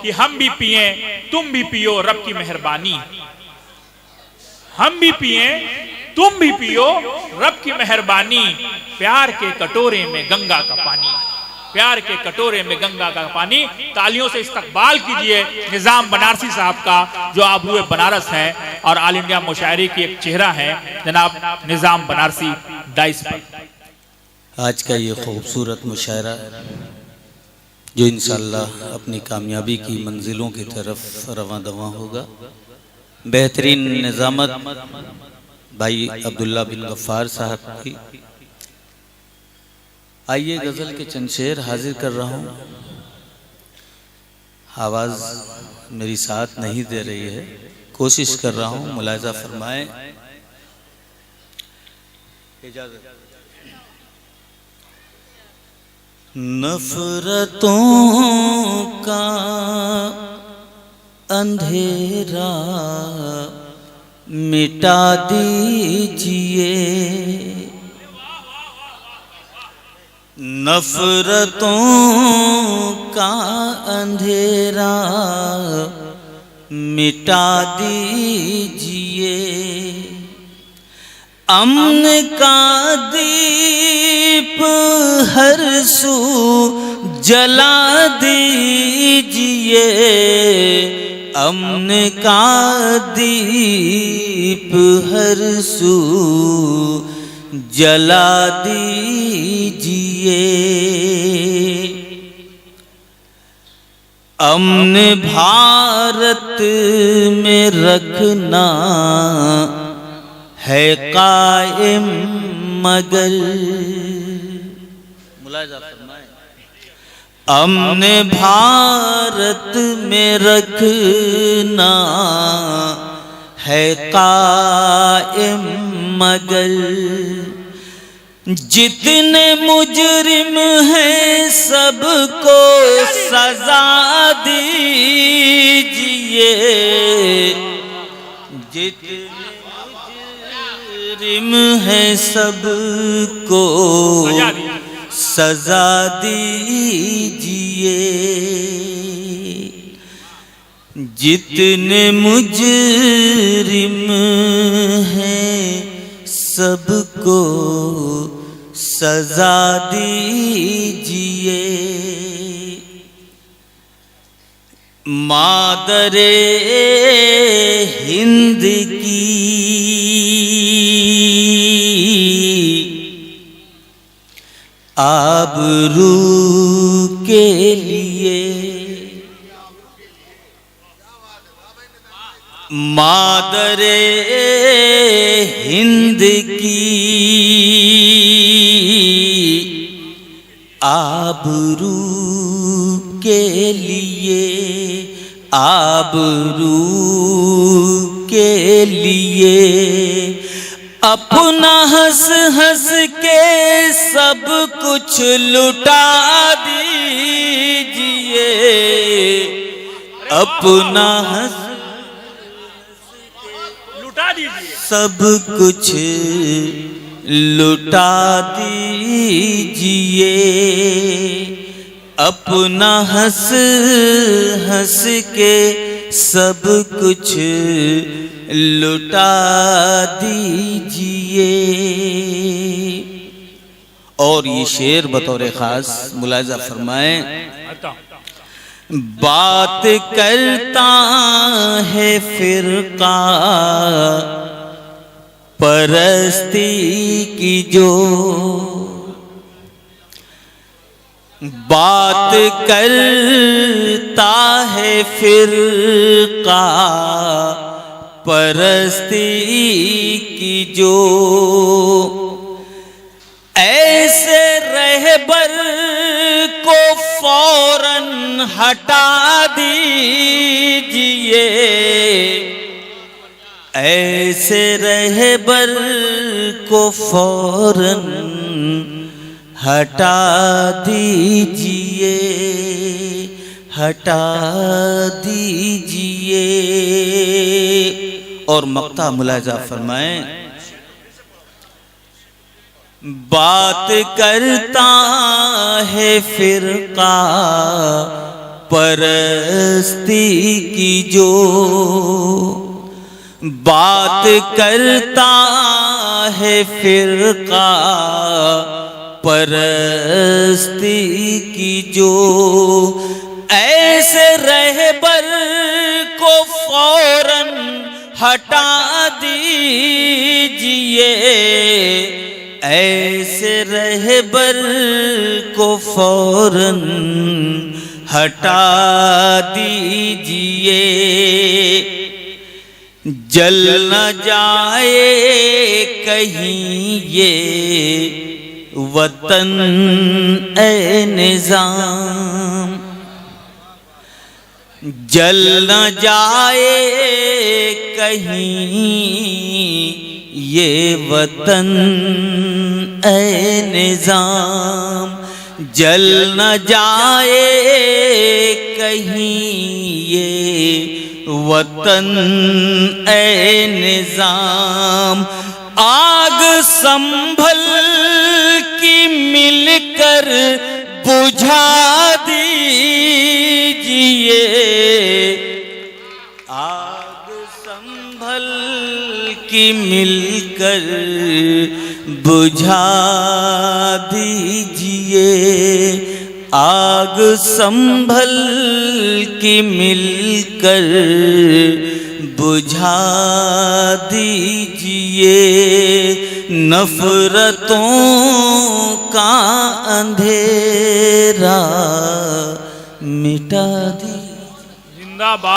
कि हम भी पिए तुम भी पियो रब की मेहरबानी, हम भी पिए तुम भी पियो रब की मेहरबानी, प्यार के कटोरे में गंगा का पानी, प्यार के कटोरे में गंगा का पानी। तालियों से इस्तकबाल कीजिए निजाम बनारसी साहब का, जो आबूए बनारस हैं और ऑल इंडिया मुशायरे की एक चेहरा है, जनाब निजाम बनारसी डाइस पर। आज का ये खूबसूरत मुशायरा जो इंशाअल्लाह अपनी कामयाबी की मंजिलों की तरफ रवां दवां होगा, बेहतरीन निज़ामत भाई अब्दुल्ला बिन गफ्फार साहब की। आइए गज़ल के चंद शेर हाजिर कर रहा हूँ। आवाज़ मेरी साथ नहीं दे रही है, कोशिश कर रहा हूँ, मुलाहिज़ा फरमाएं। इजाज़त। नफ़रतों का अंधेरा मिटा दीजिए, नफ़रतों का अंधेरा मिटा दीजिए, अमन का दीप हर सू जला दीजिए, अमन का दीप हर सू जला दीजिए, अमन भारत में रखना है कायम मगर, मुलाहिज़ा फरमाएं, अमन भारत में रखना है कायम मगर, जितने मुजरिम हैं सबको सजा दीजिए, जितने मुजरिम हैं सबको सजा दीजिए, जितने मुजरिम हैं सबको सजा दीजिए, मादरे हिंद की आबरू के लिए, मादरे हिंद की आबरू के लिए, आबरू के लिए अपना हंस हंस के सब कुछ लुटा दीजिए, अपना हंस लुटा दीजिए, सब कुछ लुटा दीजिए, अपना हंस हंस के सब कुछ लुटा दीजिए। और ये शेर बतौर खास मुलाहिज़ा फरमाएं, बात करता है फिरका परस्ती की जो, बात करता है फिरका परस्ती की जो, ऐसे रहबर को फौरन हटा दीजिए, ऐसे रहबर को फौरन हटा दीजिए, हटा दीजिए। और मक्ता मुलाहिज़ा फरमाएं, बात करता है फिरका परस्ती की जो बात करता है फिरका परस्ती की जो, ऐसे रहबर को फौरन हटा दीजिए, ऐसे रहबर को फौरन हटा दीजिए। जल न जाए कहीं ये वतन ए निजाम, जल न जाए कहीं ये वतन ए निजाम, जल न जाए कहीं ये वतन ए निजाम। आग संभल की मिलकर बुझा दीजिए, आग संभल की मिलकर बुझा दीजिए, आग संभल की मिलकर बुझा दीजिए। नफरतों का अंधेरा मिटा दी। जिंदाबाद।